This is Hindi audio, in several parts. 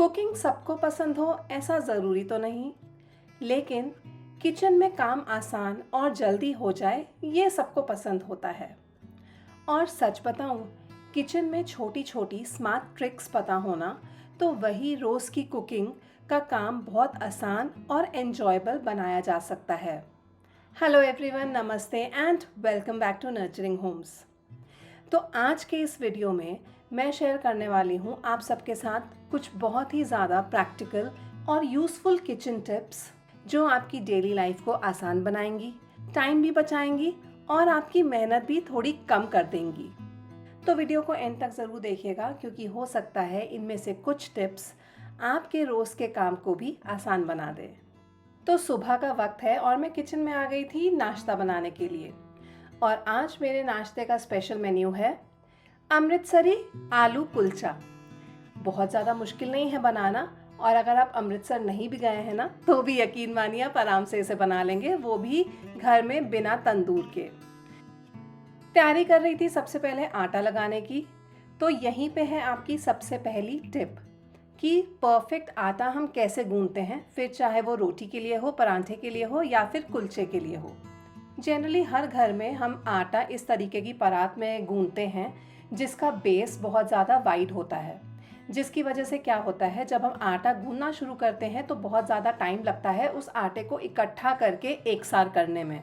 कुकिंग सबको पसंद हो ऐसा ज़रूरी तो नहीं, लेकिन किचन में काम आसान और जल्दी हो जाए ये सबको पसंद होता है। और सच बताऊं, किचन में छोटी छोटी स्मार्ट ट्रिक्स पता होना तो वही रोज़ की कुकिंग का काम बहुत आसान और एन्जॉयबल बनाया जा सकता है। हेलो एवरीवन, नमस्ते and welcome back to nurturing homes. तो आज के इस वीडियो में मैं शेयर करने वाली हूँ आप सबके साथ कुछ बहुत ही ज़्यादा प्रैक्टिकल और यूज़फुल किचन टिप्स जो आपकी डेली लाइफ को आसान बनाएंगी, टाइम भी बचाएंगी और आपकी मेहनत भी थोड़ी कम कर देंगी। तो वीडियो को एंड तक ज़रूर देखिएगा, क्योंकि हो सकता है इनमें से कुछ टिप्स आपके रोज़ के काम को भी आसान बना दे। तो सुबह का वक्त है और मैं किचन में आ गई थी नाश्ता बनाने के लिए। और आज मेरे नाश्ते का स्पेशल मेन्यू है अमृतसरी आलू कुलचा। बहुत ज़्यादा मुश्किल नहीं है बनाना, और अगर आप अमृतसर नहीं भी गए हैं ना तो भी यकीन मानिए आप आराम से इसे बना लेंगे, वो भी घर में बिना तंदूर के। तैयारी कर रही थी सबसे पहले आटा लगाने की। तो यहीं पे है आपकी सबसे पहली टिप कि परफेक्ट आटा हम कैसे गूंथते हैं, फिर चाहे वो रोटी के लिए हो, परांठे के लिए हो या फिर कुलचे के लिए हो। जनरली हर घर में हम आटा इस तरीके की परात में गूंथते हैं जिसका बेस बहुत ज़्यादा वाइड होता है, जिसकी वजह से क्या होता है, जब हम आटा गूंथना शुरू करते हैं तो बहुत ज़्यादा टाइम लगता है उस आटे को इकट्ठा करके एक साथ करने में।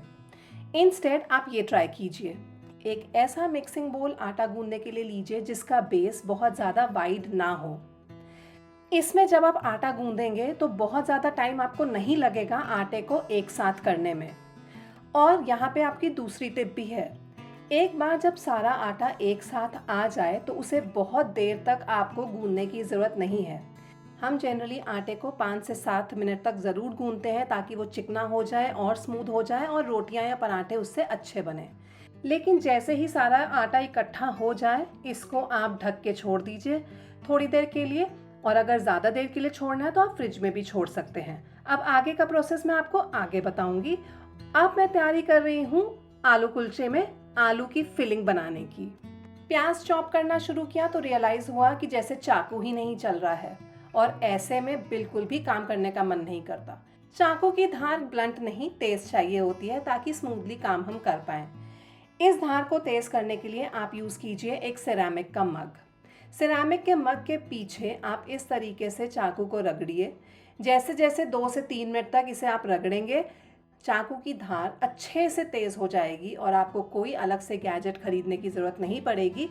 इंस्टेड आप ये ट्राई कीजिए, एक ऐसा मिक्सिंग बोल आटा गूंथने के लिए लीजिए जिसका बेस बहुत ज़्यादा वाइड ना हो। इसमें जब आप आटा गूंदेंगे तो बहुत ज़्यादा टाइम आपको नहीं लगेगा आटे को एक साथ करने में। और यहाँ पे आपकी दूसरी टिप भी है, एक बार जब सारा आटा एक साथ आ जाए तो उसे बहुत देर तक आपको गूंदने की ज़रूरत नहीं है। हम जनरली आटे को 5 से 7 मिनट तक ज़रूर गूंदते हैं ताकि वो चिकना हो जाए और स्मूथ हो जाए और रोटियां या पराठे उससे अच्छे बने। लेकिन जैसे ही सारा आटा इकट्ठा हो जाए इसको आप ढक के छोड़ दीजिए थोड़ी देर के लिए, और अगर ज़्यादा देर के लिए छोड़ना है तो आप फ्रिज में भी छोड़ सकते हैं। अब आगे का प्रोसेस मैं आपको आगे बताऊंगी। अब मैं तैयारी कर रही हूँ आलू कुलचे में आलू की फिलिंग बनाने की। प्याज चॉप करना शुरू किया तो रियलाइज हुआ कि जैसे चाकू ही नहीं चल रहा है, और ऐसे में बिल्कुल भी काम करने का मन नहीं करता। चाकू की धार ब्लंट नहीं, तेज चाहिए होती है ताकि स्मूथली काम हम कर पाएं। इस धार को तेज करने के लिए आप यूज कीजिए एक सिरेमिक का मग। सिरेमिक के मग के पीछे आप इस तरीके से चाकू को रगड़िए। जैसे जैसे 2 से 3 मिनट तक इसे आप रगड़ेंगे चाकू की धार अच्छे से तेज हो जाएगी और आपको कोई अलग से गैजेट खरीदने की जरूरत नहीं पड़ेगी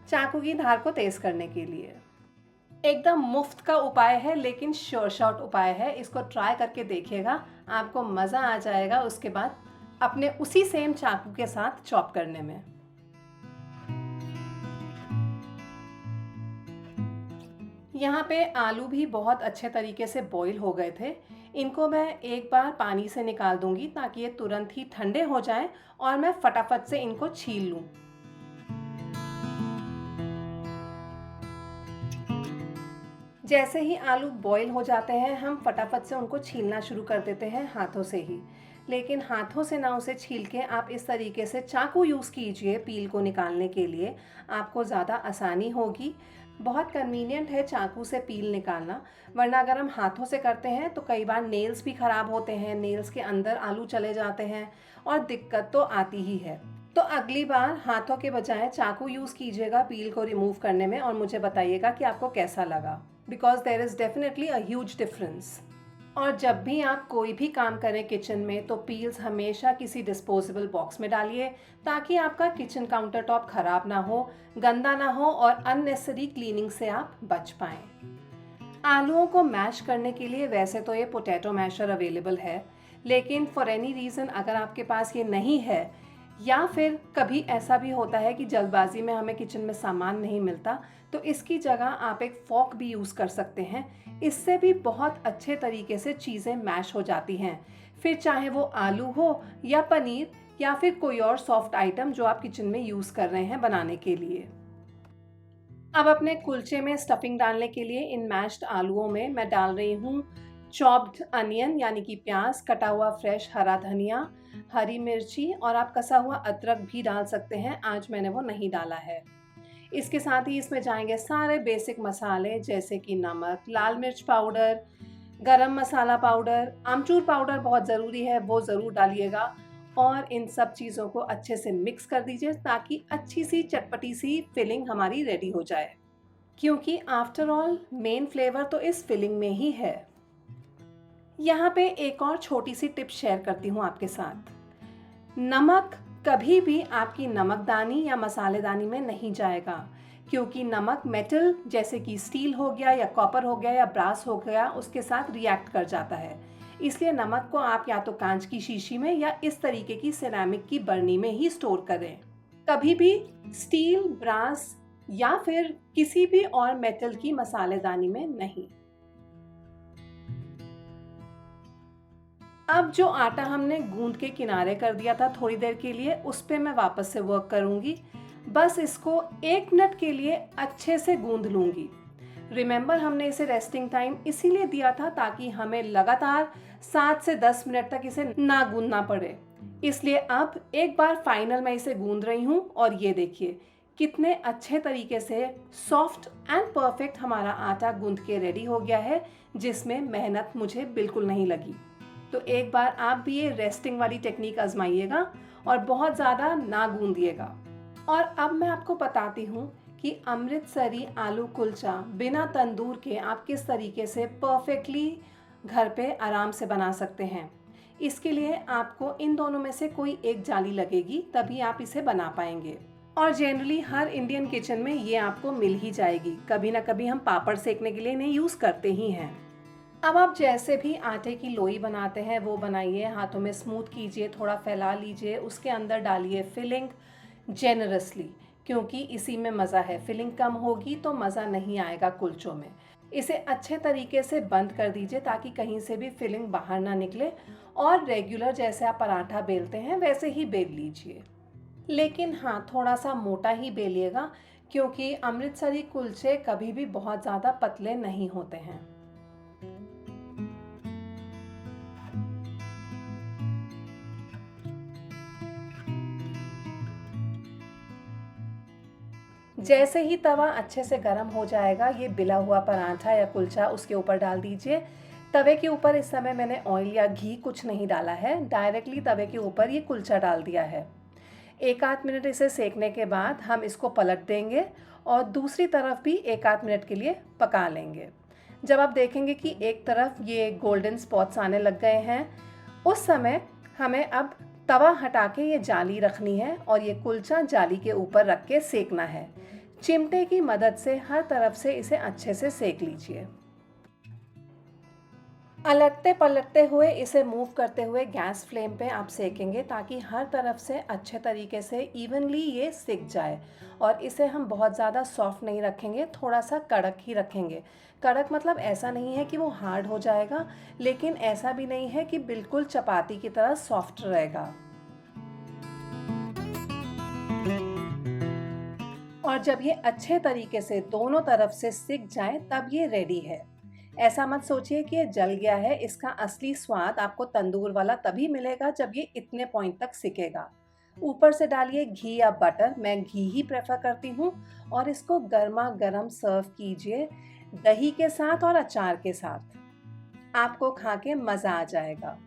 चाकू की धार को तेज करने के लिए। एकदम मुफ्त का उपाय है लेकिन श्योर शॉट उपाय है, इसको ट्राई करके देखिएगा, आपको मज़ा आ जाएगा उसके बाद अपने उसी सेम चाकू के साथ चॉप करने में। यहाँ पे आलू भी बहुत अच्छे तरीके से बॉईल हो गए थे। इनको मैं एक बार पानी से निकाल दूंगी ताकि ये तुरंत ही ठंडे हो जाएं और मैं फटाफट से इनको छील लूं। जैसे ही आलू बॉईल हो जाते हैं हम फटाफट से उनको छीलना शुरू कर देते हैं हाथों से ही। लेकिन हाथों से ना उसे छील के आप इस तरीके से चाकू यूज़ कीजिए पील को निकालने के लिए, आपको ज़्यादा आसानी होगी। बहुत कन्वीनियंट है चाकू से पील निकालना, वरना अगर हम हाथों से करते हैं तो कई बार नेल्स भी ख़राब होते हैं, नेल्स के अंदर आलू चले जाते हैं और दिक्कत तो आती ही है। तो अगली बार हाथों के बजाय चाकू यूज़ कीजिएगा पील को रिमूव करने में, और मुझे बताइएगा कि आपको कैसा लगा, because there is definitely a huge difference. और जब भी आप कोई भी काम करें किचन में तो पील्स हमेशा किसी डिस्पोजेबल बॉक्स में डालिए ताकि आपका किचन काउंटर टॉप खराब ना हो, गंदा ना हो और अननेसेसरी क्लीनिंग से आप बच पाएं। आलूओं को मैश करने के लिए वैसे तो ये पोटैटो मैशर अवेलेबल है, लेकिन फॉर एनी रीज़न अगर आपके पास ये नहीं है या फिर कभी ऐसा भी होता है कि जल्दबाजी में हमें किचन में सामान नहीं मिलता, तो इसकी जगह आप एक फॉर्क भी यूज़ कर सकते हैं। इससे भी बहुत अच्छे तरीके से चीज़ें मैश हो जाती हैं, फिर चाहे वो आलू हो या पनीर या फिर कोई और सॉफ्ट आइटम जो आप किचन में यूज़ कर रहे हैं बनाने के लिए। अब अपने कुलचे में स्टफिंग डालने के लिए इन मैश्ड आलूओं में मैं डाल रही हूँ चॉप्ड अनियन यानी कि प्याज, कटा हुआ फ्रेश हरा धनिया, हरी मिर्ची, और आप कसा हुआ अदरक भी डाल सकते हैं, आज मैंने वो नहीं डाला है। इसके साथ ही इसमें जाएंगे सारे बेसिक मसाले जैसे कि नमक, लाल मिर्च पाउडर, गरम मसाला पाउडर, आमचूर पाउडर बहुत ज़रूरी है, वो ज़रूर डालिएगा। और इन सब चीज़ों को अच्छे से मिक्स कर दीजिए ताकि अच्छी सी चटपटी सी फिलिंग हमारी रेडी हो जाए, क्योंकि आफ्टर ऑल मेन फ्लेवर तो इस फिलिंग में ही है। यहाँ पे एक और छोटी सी टिप शेयर करती हूँ आपके साथ। नमक कभी भी आपकी नमकदानी या मसालेदानी में नहीं जाएगा, क्योंकि नमक मेटल जैसे कि स्टील हो गया या कॉपर हो गया या ब्रास हो गया उसके साथ रिएक्ट कर जाता है। इसलिए नमक को आप या तो कांच की शीशी में या इस तरीके की सिरेमिक की बरनी में ही स्टोर करें, कभी भी स्टील, ब्रास या फिर किसी भी और मेटल की मसालेदानी में नहीं। अब जो आटा हमने गूंद के किनारे कर दिया था थोड़ी देर के लिए, उस पे मैं वापस से वर्क करूंगी। बस इसको 1 मिनट के लिए अच्छे से गूंद लूंगी। रिमेंबर, हमने इसे रेस्टिंग टाइम इसीलिए दिया था ताकि हमें लगातार 7 से 10 मिनट तक इसे ना गूंदना पड़े। इसलिए अब एक बार फाइनल मैं इसे गूंद रही हूँ और ये देखिए कितने अच्छे तरीके से सॉफ्ट एंड परफेक्ट हमारा आटा गूंद के रेडी हो गया है, जिसमें मेहनत मुझे बिल्कुल नहीं लगी। तो एक बार आप भी ये रेस्टिंग वाली टेक्निक आजमाइएगा और बहुत ज़्यादा ना गूंदिएगा। और अब मैं आपको बताती हूँ कि अमृतसरी आलू कुलचा बिना तंदूर के आप किस तरीके से परफेक्टली घर पे आराम से बना सकते हैं। इसके लिए आपको इन दोनों में से कोई एक जाली लगेगी, तभी आप इसे बना पाएंगे। और जनरली हर इंडियन किचन में ये आपको मिल ही जाएगी। कभी ना कभी हम पापड़ सेकने के लिए इन्हें यूज़ करते ही हैं। अब आप जैसे भी आटे की लोई बनाते हैं वो बनाइए, हाथों में स्मूथ कीजिए, थोड़ा फैला लीजिए, उसके अंदर डालिए फिलिंग जेनरसली, क्योंकि इसी में मज़ा है। फिलिंग कम होगी तो मज़ा नहीं आएगा कुलचों में। इसे अच्छे तरीके से बंद कर दीजिए ताकि कहीं से भी फिलिंग बाहर ना निकले, और रेगुलर जैसे आप पराठा बेलते हैं वैसे ही बेल लीजिए। लेकिन हाँ, थोड़ा सा मोटा ही बेलिएगा, क्योंकि अमृतसरी कुलचे कभी भी बहुत ज़्यादा पतले नहीं होते हैं। जैसे ही तवा अच्छे से गर्म हो जाएगा, ये बिला हुआ पराठा या कुलचा उसके ऊपर डाल दीजिए। तवे के ऊपर इस समय मैंने ऑयल या घी कुछ नहीं डाला है, डायरेक्टली तवे के ऊपर ये कुलचा डाल दिया है। 1 आध मिनट इसे सेकने के बाद हम इसको पलट देंगे और दूसरी तरफ भी 1 आध मिनट के लिए पका लेंगे। जब आप देखेंगे कि एक तरफ ये गोल्डन स्पॉट्स आने लग गए हैं, उस समय हमें अब तवा हटा के ये जाली रखनी है और ये कुलचा जाली के ऊपर रख के सेकना है। चिमटे की मदद से हर तरफ से इसे अच्छे से सेक लीजिए। अलटते पलटते हुए इसे मूव करते हुए गैस फ्लेम पे आप सेकेंगे ताकि हर तरफ से अच्छे तरीके से इवनली ये सिक जाए। और इसे हम बहुत ज़्यादा सॉफ्ट नहीं रखेंगे, थोड़ा सा कड़क ही रखेंगे। कड़क मतलब ऐसा नहीं है कि वो हार्ड हो जाएगा, लेकिन ऐसा भी नहीं है कि बिल्कुल चपाती की तरह सॉफ्ट रहेगा। और जब ये अच्छे तरीके से दोनों तरफ से सिक जाए तब ये रेडी है। ऐसा मत सोचिए कि ये जल गया है, इसका असली स्वाद आपको तंदूर वाला तभी मिलेगा जब ये इतने पॉइंट तक सिकेगा। ऊपर से डालिए घी या बटर, मैं घी ही प्रेफर करती हूँ, और इसको गर्मा गर्म सर्व कीजिए दही के साथ और अचार के साथ। आपको खा के मज़ा आ जाएगा।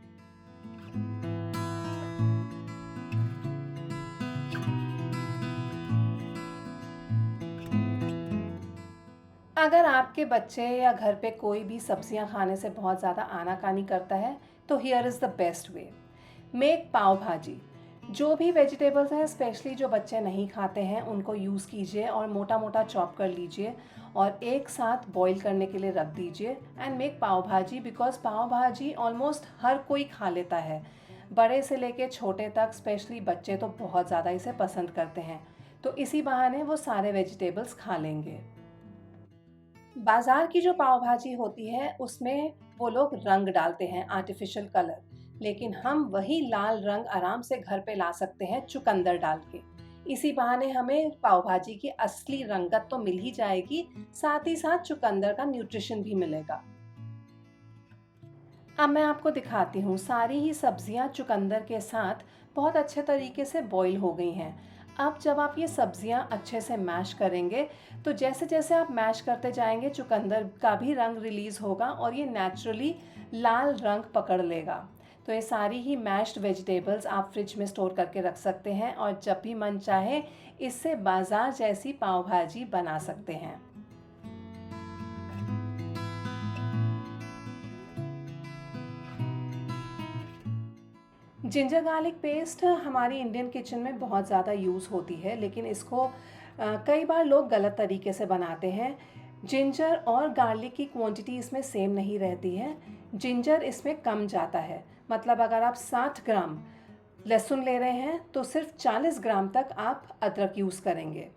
अगर आपके बच्चे या घर पे कोई भी सब्जियां खाने से बहुत ज़्यादा आनाकानी करता है, तो here is the best way. Make pav bhaji. जो भी वेजिटेबल्स हैं, स्पेशली जो बच्चे नहीं खाते हैं, उनको यूज़ कीजिए और मोटा मोटा चॉप कर लीजिए और एक साथ बॉईल करने के लिए रख दीजिए एंड मेक पाव भाजी। बिकॉज पाव भाजी ऑलमोस्ट हर कोई खा लेता है, बड़े से लेके छोटे तक, स्पेशली बच्चे तो बहुत ज़्यादा इसे पसंद करते हैं। तो इसी बहाने वो सारे वेजिटेबल्स खा लेंगे। बाजार की जो पाव भाजी होती है उसमें वो लोग रंग डालते हैं, आर्टिफिशियल कलर, लेकिन हम वही लाल रंग आराम से घर पे ला सकते हैं चुकंदर डाल के। इसी बहाने हमें पाव भाजी की असली रंगत तो मिल ही जाएगी, साथ ही साथ चुकंदर का न्यूट्रिशन भी मिलेगा। अब मैं आपको दिखाती हूँ, सारी ही सब्जियाँ चुकंदर के साथ बहुत अच्छे तरीके से बॉईल हो गई हैं। अब जब आप ये सब्जियां अच्छे से मैश करेंगे तो जैसे जैसे आप मैश करते जाएंगे चुकंदर का भी रंग रिलीज़ होगा और ये नेचुरली लाल रंग पकड़ लेगा। तो ये सारी ही मैश्ड वेजिटेबल्स आप फ्रिज में स्टोर करके रख सकते हैं और जब भी मन चाहे इससे बाजार जैसी पाव भाजी बना सकते हैं। जिंजर गार्लिक पेस्ट हमारी इंडियन किचन में बहुत ज़्यादा यूज़ होती है, लेकिन इसको कई बार लोग गलत तरीके से बनाते हैं। जिंजर और गार्लिक की क्वांटिटी इसमें सेम नहीं रहती है। जिंजर इसमें कम जाता है, मतलब अगर आप 60 ग्राम लहसुन ले रहे हैं तो सिर्फ 40 ग्राम तक आप अदरक यूज़ करेंगे।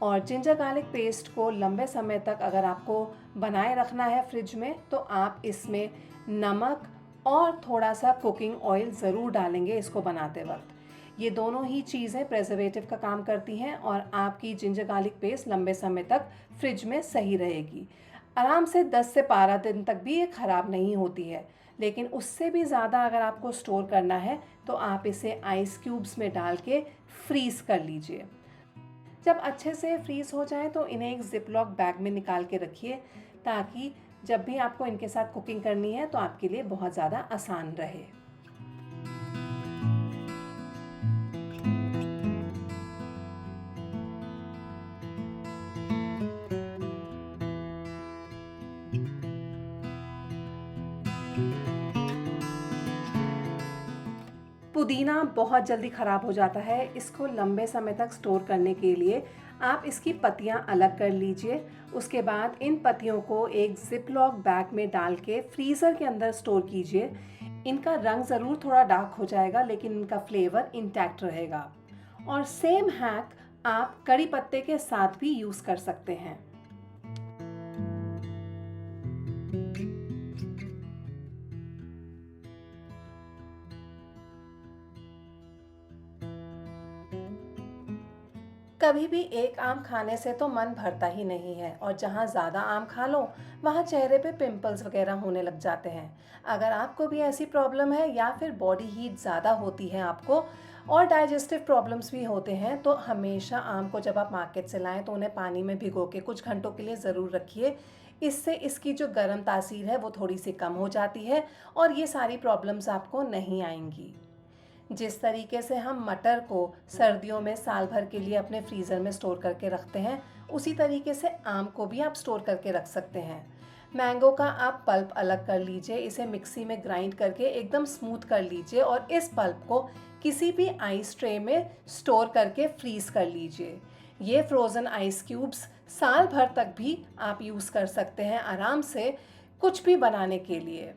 और जिंजर गार्लिक पेस्ट को लंबे समय तक अगर आपको बनाए रखना है फ्रिज में तो आप इसमें नमक और थोड़ा सा कुकिंग ऑयल ज़रूर डालेंगे इसको बनाते वक्त। ये दोनों ही चीज़ें प्रिजर्वेटिव का काम करती हैं और आपकी जिंजर गार्लिक पेस्ट लंबे समय तक फ्रिज में सही रहेगी। आराम से 10 से 12 दिन तक भी ये ख़राब नहीं होती है, लेकिन उससे भी ज़्यादा अगर आपको स्टोर करना है तो आप इसे आइस क्यूब्स में डाल के फ्रीज़ कर लीजिए। जब अच्छे से फ्रीज़ हो जाए तो इन्हें एक ज़िप-लॉक बैग में निकाल के रखिए, ताकि जब भी आपको इनके साथ कुकिंग करनी है तो आपके लिए बहुत ज़्यादा आसान रहे। पुदीना बहुत जल्दी ख़राब हो जाता है। इसको लंबे समय तक स्टोर करने के लिए आप इसकी पत्तियां अलग कर लीजिए। उसके बाद इन पत्तियों को एक ज़िप-लॉक बैग में डाल के फ्रीज़र के अंदर स्टोर कीजिए। इनका रंग ज़रूर थोड़ा डार्क हो जाएगा, लेकिन इनका फ्लेवर इंटैक्ट रहेगा। और सेम हैक आप कड़ी पत्ते के साथ भी यूज़ कर सकते हैं। कभी भी एक आम खाने से तो मन भरता ही नहीं है, और जहाँ ज़्यादा आम खा लो वहाँ चेहरे पे पिंपल्स वगैरह होने लग जाते हैं। अगर आपको भी ऐसी प्रॉब्लम है या फिर बॉडी हीट ज़्यादा होती है आपको और डाइजेस्टिव प्रॉब्लम्स भी होते हैं, तो हमेशा आम को जब आप मार्केट से लाएं तो उन्हें पानी में भिगो के कुछ घंटों के लिए ज़रूर रखिए। इससे इसकी जो गर्म तासीर है वो थोड़ी सी कम हो जाती है और ये सारी प्रॉब्लम्स आपको नहीं आएंगी। जिस तरीके से हम मटर को सर्दियों में साल भर के लिए अपने फ्रीज़र में स्टोर करके रखते हैं, उसी तरीके से आम को भी आप स्टोर करके रख सकते हैं। मैंगो का आप पल्प अलग कर लीजिए, इसे मिक्सी में ग्राइंड करके एकदम स्मूथ कर लीजिए और इस पल्प को किसी भी आइस ट्रे में स्टोर करके फ्रीज़ कर लीजिए। ये फ्रोज़न आइस क्यूब्स साल भर तक भी आप यूज़ कर सकते हैं आराम से कुछ भी बनाने के लिए।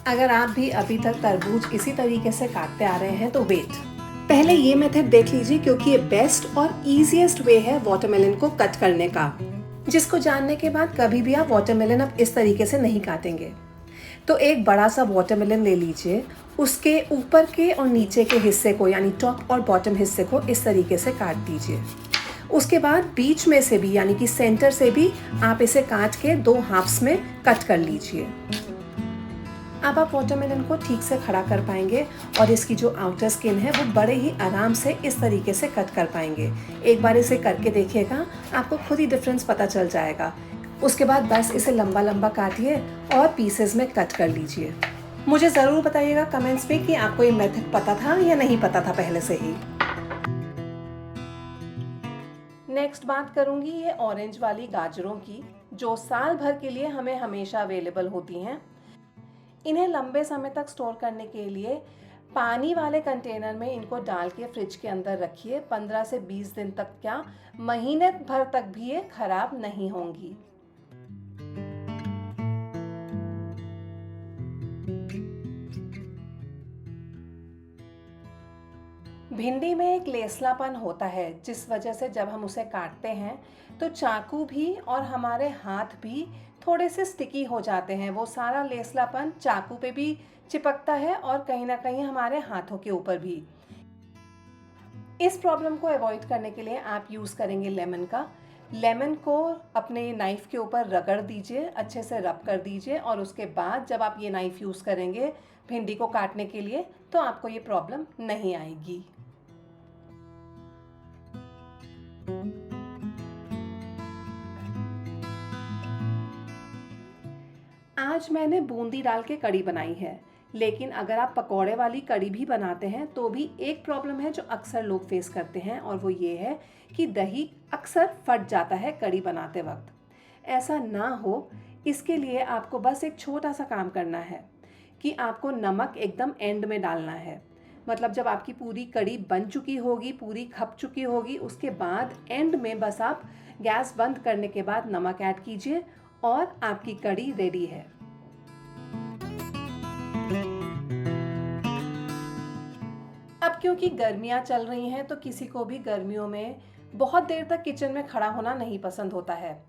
अगर आप भी अभी तक तरबूज इसी तरीके से काटते आ रहे हैं तो वेट, पहले ये मेथड देख लीजिए, क्योंकि ये बेस्ट और इजीएस्ट वे है वाटरमेलन को कट करने का, जिसको जानने के बाद कभी भी आप वाटरमेलन अब इस तरीके से नहीं काटेंगे। तो एक बड़ा सा वाटरमेलन ले लीजिए, उसके ऊपर के और नीचे के हिस्से को यानी टॉप और बॉटम हिस्से को इस तरीके से काट दीजिए। उसके बाद बीच में से भी यानी कि सेंटर से भी आप इसे काट के 2 हाफ्स में कट कर लीजिए। अब आप वाटरमेलन को ठीक से खड़ा कर पाएंगे और इसकी जो आउटर स्किन है वो बड़े ही आराम से इस तरीके से कट कर पाएंगे। एक बार इसे करके देखिएगा, आपको खुद ही डिफरेंस पता चल जाएगा। उसके बाद बस इसे लंबा लंबा काटिए और पीसेस में कट कर लीजिए। मुझे ज़रूर बताइएगा कमेंट्स में कि आपको ये मेथड पता था या नहीं पता था पहले से ही। नेक्स्ट बात करूंगी ये ऑरेंज वाली गाजरों की, जो साल भर के लिए हमें हमेशा अवेलेबल होती हैं। इन्हें लंबे समय तक स्टोर करने के लिए पानी वाले कंटेनर में इनको डाल के फ्रिज के अंदर रखिए। 15 से 20 दिन तक, क्या महीने भर तक भी ये खराब नहीं होंगी। भिंडी में एक लेसलापन होता है, जिस वजह से जब हम उसे काटते हैं तो चाकू भी और हमारे हाथ भी थोड़े से स्टिकी हो जाते हैं। वो सारा लेसलापन चाकू पे भी चिपकता है और कहीं ना कहीं हमारे हाथों के ऊपर भी। इस प्रॉब्लम को अवॉइड करने के लिए आप यूज़ करेंगे लेमन का। लेमन को अपने नाइफ़ के ऊपर रगड़ दीजिए, अच्छे से रब कर दीजिए और उसके बाद जब आप ये नाइफ़ यूज़ करेंगे भिंडी को काटने के लिए तो आपको ये प्रॉब्लम नहीं आएगी। आज मैंने बूंदी डाल के कढ़ी बनाई है, लेकिन अगर आप पकौड़े वाली कढ़ी भी बनाते हैं तो भी एक प्रॉब्लम है जो अक्सर लोग फेस करते हैं और वो ये है कि दही अक्सर फट जाता है कढ़ी बनाते वक्त। ऐसा ना हो इसके लिए आपको बस एक छोटा सा काम करना है कि आपको नमक एकदम एंड में डालना है। मतलब जब आपकी पूरी कढ़ी बन चुकी होगी, पूरी खप चुकी होगी, उसके बाद एंड में बस आप गैस बंद करने के बाद नमक ऐड कीजिए और आपकी कढ़ी रेडी है। अब क्योंकि गर्मियाँ चल रही हैं तो किसी को भी गर्मियों में बहुत देर तक किचन में खड़ा होना नहीं पसंद होता है।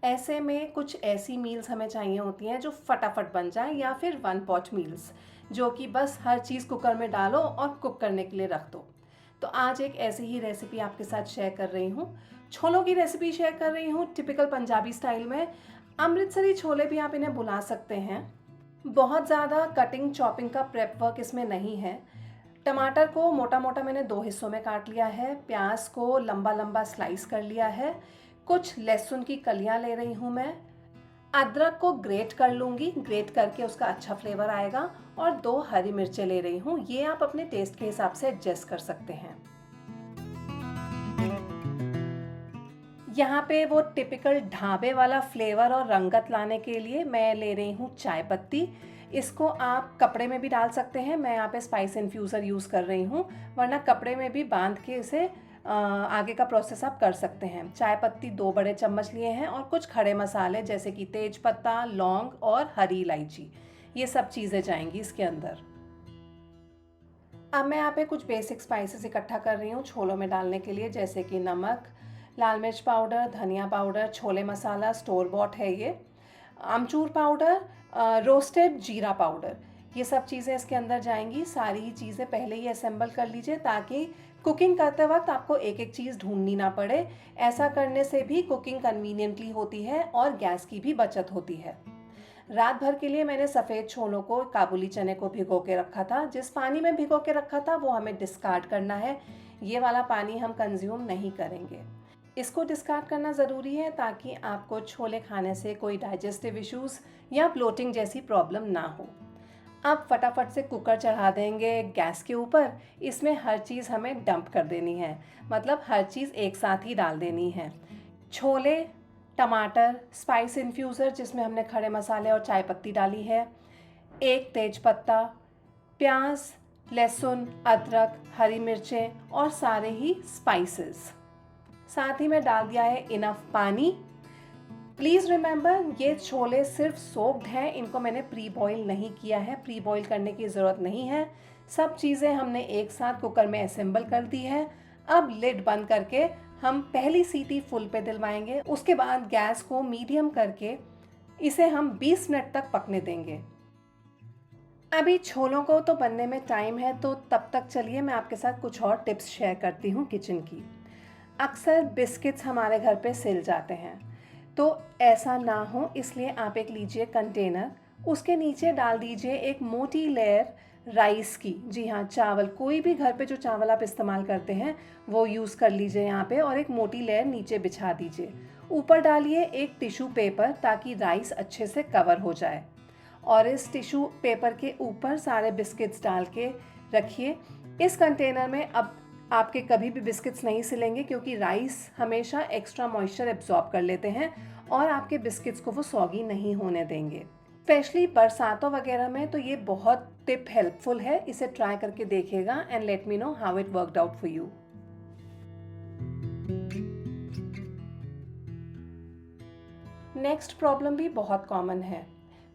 ऐसे में कुछ ऐसी मील्स हमें चाहिए होती हैं जो फटाफट बन जाएं या फिर वन पॉट मील्स जो कि बस हर चीज़ कुकर में डालो और कुक करने के लिए रख दो। तो आज एक ऐसी ही रेसिपी आपके साथ शेयर कर रही हूँ। छोलों की रेसिपी शेयर कर रही हूँ टिपिकल पंजाबी स्टाइल में। अमृतसरी छोले भी आप इन्हें बुला सकते हैं। बहुत ज़्यादा कटिंग चॉपिंग का प्रेप वर्क इसमें नहीं है। टमाटर को मोटा मोटा मैंने 2 हिस्सों में काट लिया है, प्याज को लंबा लंबा स्लाइस कर लिया है, कुछ लहसुन की कलियां ले रही हूँ मैं, अदरक को ग्रेट कर लूँगी, ग्रेट करके उसका अच्छा फ्लेवर आएगा, और 2 हरी मिर्चें ले रही हूँ। ये आप अपने टेस्ट के हिसाब से एडजस्ट कर सकते हैं। यहाँ पे वो टिपिकल ढाबे वाला फ्लेवर और रंगत लाने के लिए मैं ले रही हूँ चाय पत्ती। इसको आप कपड़े में भी डाल सकते हैं, मैं यहाँ पे स्पाइस इन्फ्यूज़र यूज़ कर रही हूँ, वरना कपड़े में भी बांध के इसे आगे का प्रोसेस आप कर सकते हैं। चाय पत्ती 2 बड़े चम्मच लिए हैं और कुछ खड़े मसाले जैसे कि तेज पत्ता, लौंग और हरी इलायची, ये सब चीज़ें जाएंगी इसके अंदर। अब मैं यहाँ पे कुछ बेसिक स्पाइसेस इकट्ठा कर रही हूँ छोलों में डालने के लिए, जैसे कि नमक, लाल मिर्च पाउडर, धनिया पाउडर, छोले मसाला स्टोर बॉट है ये, आमचूर पाउडर, रोस्टेड जीरा पाउडर, ये सब चीज़ें इसके अंदर जाएंगी। सारी ही चीज़ें पहले ही असेंबल कर लीजिए ताकि कुकिंग करते वक्त आपको एक एक चीज़ ढूंढनी ना पड़े। ऐसा करने से भी कुकिंग कन्वीनियंटली होती है और गैस की भी बचत होती है। रात भर के लिए मैंने सफ़ेद छोलों को, काबुली चने को भिगो के रखा था। जिस पानी में भिगो के रखा था वो हमें डिस्कार्ड करना है, ये वाला पानी हम कंज्यूम नहीं करेंगे। इसको डिस्कार्ड करना ज़रूरी है ताकि आपको छोले खाने से कोई डाइजेस्टिव इश्यूज़ या ब्लोटिंग जैसी प्रॉब्लम ना हो। अब फटाफट से कुकर चढ़ा देंगे गैस के ऊपर। इसमें हर चीज़ हमें डंप कर देनी है, मतलब हर चीज़ एक साथ ही डाल देनी है। छोले, टमाटर, स्पाइस इन्फ्यूज़र जिसमें हमने खड़े मसाले और चाय पत्ती डाली है, 1 तेज पत्ता, प्याज, लहसुन, अदरक, हरी मिर्चें और सारे ही स्पाइसेस। साथ ही में डाल दिया है इनफ पानी। प्लीज़ रिमेंबर ये छोले सिर्फ सोक्ड हैं, इनको मैंने प्री बॉईल नहीं किया है, प्री बॉईल करने की ज़रूरत नहीं है। सब चीज़ें हमने एक साथ कुकर में असेंबल कर दी है। अब लिड बंद करके हम पहली सीटी फुल पे दिलवाएंगे, उसके बाद गैस को मीडियम करके इसे हम 20 मिनट तक पकने देंगे। अभी छोलों को तो बनने में टाइम है, तो तब तक चलिए मैं आपके साथ कुछ और टिप्स शेयर करती हूँ किचन की। अक्सर बिस्किट्स हमारे घर पे सिल जाते हैं, तो ऐसा ना हो इसलिए आप एक लीजिए कंटेनर, उसके नीचे डाल दीजिए एक मोटी लेयर राइस की। जी हाँ, चावल, कोई भी घर पे जो चावल आप इस्तेमाल करते हैं वो यूज़ कर लीजिए यहाँ पे, और एक मोटी लेयर नीचे बिछा दीजिए। ऊपर डालिए एक टिश्यू पेपर ताकि राइस अच्छे से कवर हो जाए, और इस टिश्यू पेपर के ऊपर सारे बिस्किट्स डाल के रखिए। इस कंटेनर में अब आपके कभी भी बिस्किट्स नहीं सिलेंगे क्योंकि राइस हमेशा एक्स्ट्रा मॉइस्चर एब्जॉर्ब कर लेते हैं और आपके बिस्किट्स को वो सॉगी नहीं होने देंगे। स्पेशली बरसातों वगैरह में तो ये बहुत टिप हेल्पफुल है, इसे ट्राई करके देखिएगा and let me know how it worked out for you. Next problem भी बहुत कॉमन है।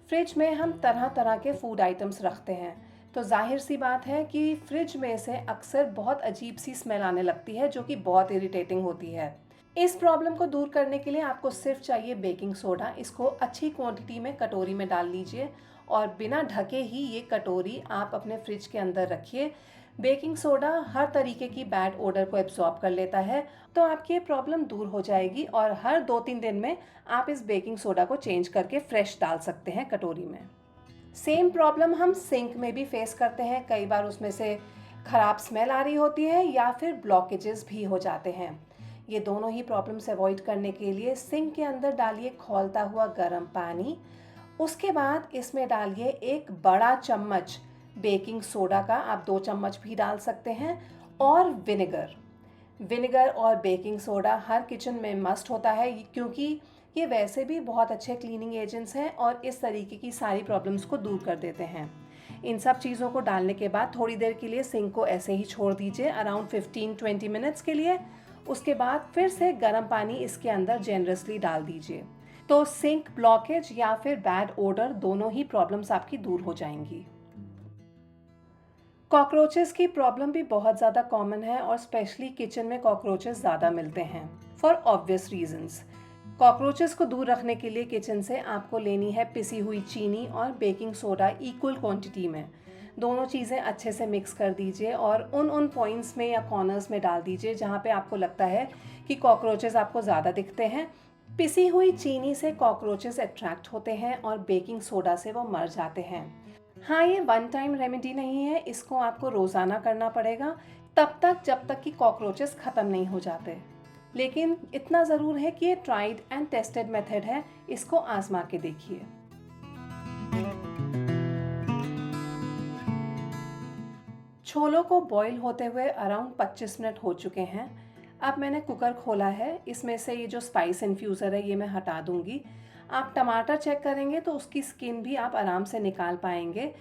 फ्रिज में हम तरह तरह के फूड आइटम्स रखते हैं, तो जाहिर सी बात है कि फ्रिज में से अक्सर बहुत अजीब सी स्मेल आने लगती है जो कि बहुत इरिटेटिंग होती है। इस प्रॉब्लम को दूर करने के लिए आपको सिर्फ चाहिए बेकिंग सोडा। इसको अच्छी क्वांटिटी में कटोरी में डाल लीजिए और बिना ढके ही ये कटोरी आप अपने फ्रिज के अंदर रखिए। बेकिंग सोडा हर तरीके की बैड ओडर को एब्जॉर्ब कर लेता है, तो आपकी ये प्रॉब्लम दूर हो जाएगी और हर 2-3 दिन में आप इस बेकिंग सोडा को चेंज करके फ्रेश डाल सकते हैं कटोरी में। सेम प्रॉब्लम हम सिंक में भी फेस करते हैं। कई बार उसमें से ख़राब स्मेल आ रही होती है या फिर ब्लॉकेजेस भी हो जाते हैं। ये दोनों ही प्रॉब्लम्स अवॉइड करने के लिए सिंक के अंदर डालिए खौलता हुआ गर्म पानी। उसके बाद इसमें डालिए एक बड़ा चम्मच बेकिंग सोडा का, आप 2 चम्मच भी डाल सकते हैं, और विनेगर और बेकिंग सोडा हर किचन में मस्ट होता है, क्योंकि ये वैसे भी बहुत अच्छे क्लीनिंग एजेंट्स हैं और इस तरीके की सारी प्रॉब्लम्स को दूर कर देते हैं। इन सब चीज़ों को डालने के बाद थोड़ी देर के लिए सिंक को ऐसे ही छोड़ दीजिए, अराउंड 15-20 मिनट्स के लिए। उसके बाद फिर से गर्म पानी इसके अंदर जेनरसली डाल दीजिए, तो सिंक ब्लॉकेज या फिर बैड ओडर दोनों ही प्रॉब्लम्स आपकी दूर हो जाएंगी। कॉकरोचेस की प्रॉब्लम भी बहुत ज़्यादा कॉमन है और स्पेशली किचन में कॉकरोचेस ज़्यादा मिलते हैं फॉर ऑब्वियस रीजंस। कॉकरोचेस को दूर रखने के लिए किचन से आपको लेनी है पिसी हुई चीनी और बेकिंग सोडा इक्वल क्वांटिटी में। दोनों चीज़ें अच्छे से मिक्स कर दीजिए और उन पॉइंट्स में या कॉर्नर्स में डाल दीजिए जहाँ पे आपको लगता है कि कॉकरोचेस आपको ज़्यादा दिखते हैं। पिसी हुई चीनी से कॉकरोचेस अट्रैक्ट होते हैं और बेकिंग सोडा से वो मर जाते हैं। हाँ, ये वन टाइम रेमेडी नहीं है, इसको आपको रोज़ाना करना पड़ेगा, तब तक जब तक कि कॉकरोचेस ख़त्म नहीं हो जाते। लेकिन इतना ज़रूर है कि ये ट्राइड एंड टेस्टेड मेथड है, इसको आजमा के देखिए। छोलों को बॉईल होते हुए अराउंड 25 मिनट हो चुके हैं। अब मैंने कुकर खोला है, इसमें से ये जो स्पाइस इन्फ्यूज़र है ये मैं हटा दूंगी। आप टमाटर चेक करेंगे तो उसकी स्किन भी आप आराम से निकाल पाएंगे।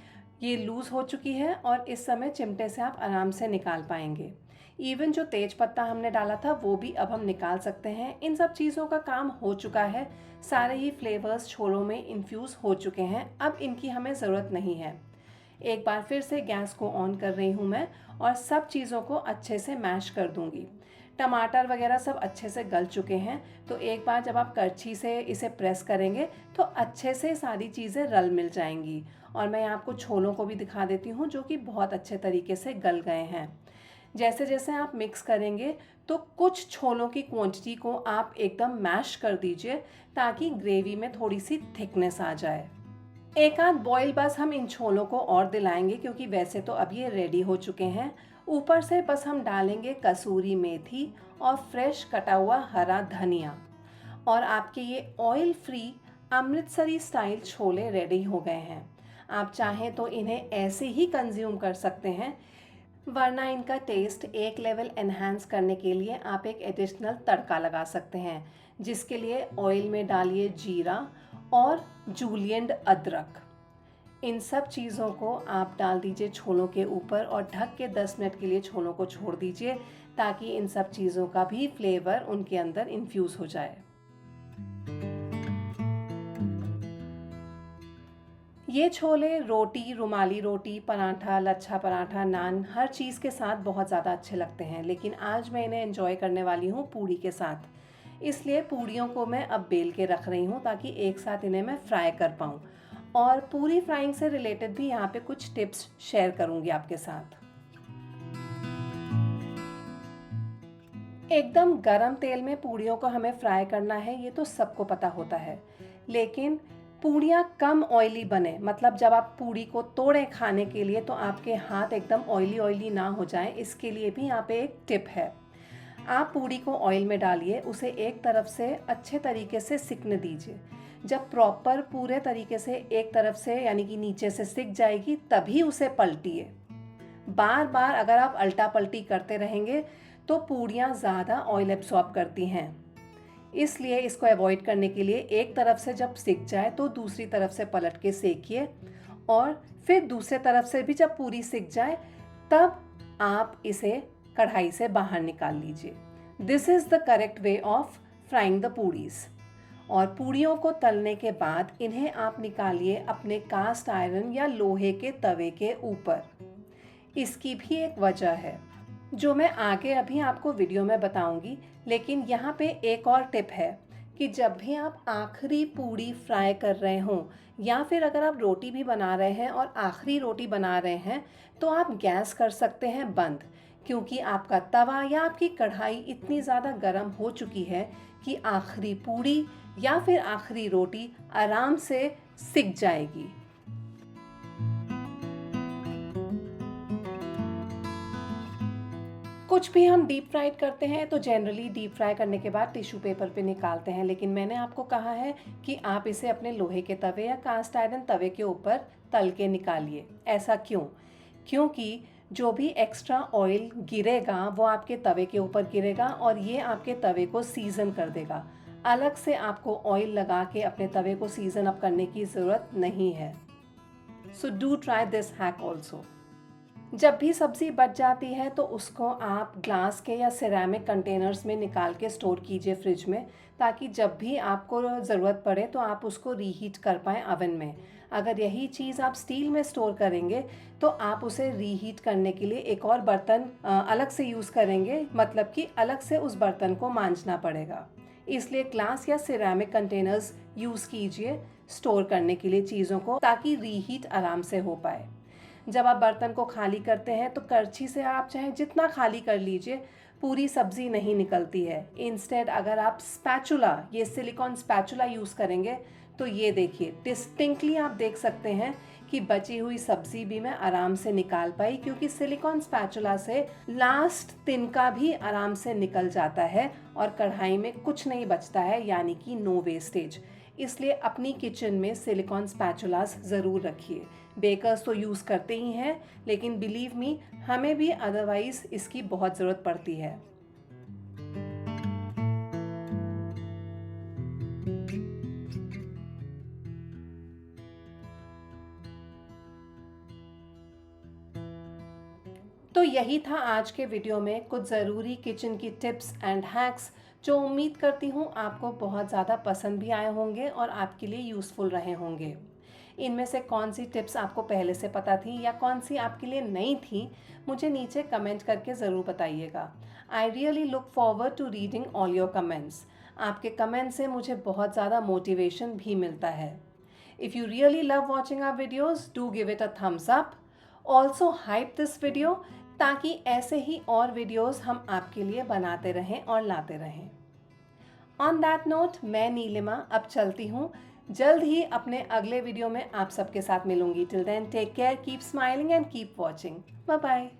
ये लूज़ हो चुकी है और इस समय चिमटे से आप आराम से निकाल पाएंगे। इवन जो तेज पत्ता हमने डाला था वो भी अब हम निकाल सकते हैं। इन सब चीज़ों का काम हो चुका है, सारे ही फ्लेवर्स छोलों में इन्फ्यूज़ हो चुके हैं, अब इनकी हमें ज़रूरत नहीं है। एक बार फिर से गैस को ऑन कर रही हूँ मैं और सब चीज़ों को अच्छे से मैश कर दूँगी। टमाटर वगैरह सब अच्छे से गल चुके हैं, तो एक बार जब आप करछी से इसे प्रेस करेंगे तो अच्छे से सारी चीज़ें रल मिल जाएंगी। और मैं आपको छोलों को भी दिखा देती हूँ जो कि बहुत अच्छे तरीके से गल गए हैं। जैसे जैसे आप मिक्स करेंगे तो कुछ छोलों की क्वांटिटी को आप एकदम मैश कर दीजिए ताकि ग्रेवी में थोड़ी सी थिकनेस आ जाए। एक आध बॉईल बस हम इन छोलों को और दिलाएंगे, क्योंकि वैसे तो अब ये रेडी हो चुके हैं। ऊपर से बस हम डालेंगे कसूरी मेथी और फ्रेश कटा हुआ हरा धनिया, और आपके ये oil free Amritsari style chole ready हो गए हैं। आप चाहें तो इन्हें ऐसे ही कंज्यूम कर सकते हैं, वरना इनका टेस्ट एक लेवल एनहांस करने के लिए आप एक एडिशनल तड़का लगा सकते हैं, जिसके लिए ऑयल में डालिए जीरा और जूलियंड अदरक। इन सब चीज़ों को आप डाल दीजिए छोलों के ऊपर और ढक के 10 मिनट के लिए छोलों को छोड़ दीजिए, ताकि इन सब चीज़ों का भी फ्लेवर उनके अंदर इन्फ्यूज़ हो जाए। ये छोले रोटी, रुमाली रोटी, पराठा, लच्छा पराठा, नान, हर चीज़ के साथ बहुत ज़्यादा अच्छे लगते हैं, लेकिन आज मैं इन्हें एंजॉय करने वाली हूँ पूड़ी के साथ। इसलिए पूड़ियों को मैं अब बेल के रख रही हूँ ताकि एक साथ इन्हें मैं फ्राई कर पाऊँ, और पूरी फ्राइंग से रिलेटेड भी यहाँ पे कुछ टिप्स शेयर करूँगी आपके साथ। एकदम गरम तेल में पूड़ियों को हमें फ्राई करना है, ये तो सबको पता होता है, लेकिन पूड़ियाँ कम ऑयली बने, मतलब जब आप पूड़ी को तोड़ें खाने के लिए तो आपके हाथ एकदम ऑयली ना हो जाएं, इसके लिए भी यहाँ पे एक टिप है। आप पूड़ी को ऑयल में डालिए, उसे एक तरफ से अच्छे तरीके से सिकने दीजिए। जब प्रॉपर पूरे तरीके से एक तरफ से यानी कि नीचे से सिक जाएगी तभी उसे पलटिए। बार बार अगर आप अल्टा पल्टी करते रहेंगे तो पूड़ियाँ ज़्यादा ऑयल एब्सॉर्ब करती हैं, इसलिए इसको अवॉइड करने के लिए एक तरफ से जब सिक जाए तो दूसरी तरफ से पलट के सेकिए, और फिर दूसरे तरफ से भी जब पूरी सिक जाए तब आप इसे कढ़ाई से बाहर निकाल लीजिए। This is the correct way of frying the puris. और पूड़ियों को तलने के बाद इन्हें आप निकालिए अपने कास्ट आयरन या लोहे के तवे के ऊपर। इसकी भी एक वजह है जो मैं आगे अभी आपको वीडियो में बताऊंगी, लेकिन यहाँ पे एक और टिप है कि जब भी आप आखिरी पूड़ी फ्राई कर रहे हों या फिर अगर आप रोटी भी बना रहे हैं और आखिरी रोटी बना रहे हैं तो आप गैस कर सकते हैं बंद, क्योंकि आपका तवा या आपकी कढ़ाई इतनी ज़्यादा गर्म हो चुकी है कि आखिरी पूड़ी या फिर आखिरी रोटी आराम से सिक जाएगी। कुछ भी हम डीप फ्राइड करते हैं तो जनरली डीप फ्राई करने के बाद टिश्यू पेपर पे निकालते हैं, लेकिन मैंने आपको कहा है कि आप इसे अपने लोहे के तवे या कास्ट आयरन तवे के ऊपर तल के निकालिए। ऐसा क्यों? क्योंकि जो भी एक्स्ट्रा ऑयल गिरेगा वो आपके तवे के ऊपर गिरेगा और ये आपके तवे को सीज़न कर देगा। अलग से आपको ऑयल लगा के अपने तवे को सीज़न अप करने की ज़रूरत नहीं है। So do try this hack also. जब भी सब्ज़ी बच जाती है तो उसको आप ग्लास के या सिरेमिक कंटेनर्स में निकाल के स्टोर कीजिए फ्रिज में, ताकि जब भी आपको ज़रूरत पड़े तो आप उसको रीहीट कर पाएँ अवन में। अगर यही चीज़ आप स्टील में स्टोर करेंगे तो आप उसे रीहीट करने के लिए एक और बर्तन अलग से यूज़ करेंगे, मतलब कि अलग से उस बर्तन को मांजना पड़ेगा। इसलिए ग्लास या सिरेमिक कंटेनर्स यूज़ कीजिए स्टोर करने के लिए चीज़ों को, ताकि रीहीट आराम से हो पाए। जब आप बर्तन को खाली करते हैं तो करछी से आप चाहे जितना खाली कर लीजिए, पूरी सब्ज़ी नहीं निकलती है। इंस्टेड अगर आप स्पैचुला, ये सिलिकॉन स्पैचुला यूज़ करेंगे तो ये देखिए डिस्टिंक्टली आप देख सकते हैं कि बची हुई सब्ज़ी भी मैं आराम से निकाल पाई, क्योंकि सिलिकॉन स्पैचुला से लास्ट तिनका भी आराम से निकल जाता है और कढ़ाई में कुछ नहीं बचता है, यानी कि नो वेस्टेज। इसलिए अपनी किचन में सिलिकॉन स्पैचुलास ज़रूर रखिए। बेकर्स तो यूज़ करते ही हैं, लेकिन बिलीव मी हमें भी अदरवाइज़ इसकी बहुत ज़रूरत पड़ती है। तो यही था आज के वीडियो में कुछ ज़रूरी किचन की टिप्स एंड हैक्स, जो उम्मीद करती हूँ आपको बहुत ज़्यादा पसंद भी आए होंगे और आपके लिए यूज़फुल रहे होंगे। इनमें से कौन सी टिप्स आपको पहले से पता थी या कौन सी आपके लिए नई थी, मुझे नीचे कमेंट करके ज़रूर बताइएगा। I really look forward to reading all your comments. आपके कमेंट से मुझे बहुत ज़्यादा मोटिवेशन भी मिलता है। If you really love watching our videos, do give it a thumbs up. Also hype this video, ताकि ऐसे ही और वीडियोस हम आपके लिए बनाते रहें और लाते रहें। ऑन दैट नोट, मैं नीलिमा अब चलती हूँ। जल्द ही अपने अगले वीडियो में आप सबके साथ मिलूंगी। Till then take care, keep smiling and keep watching. Bye bye.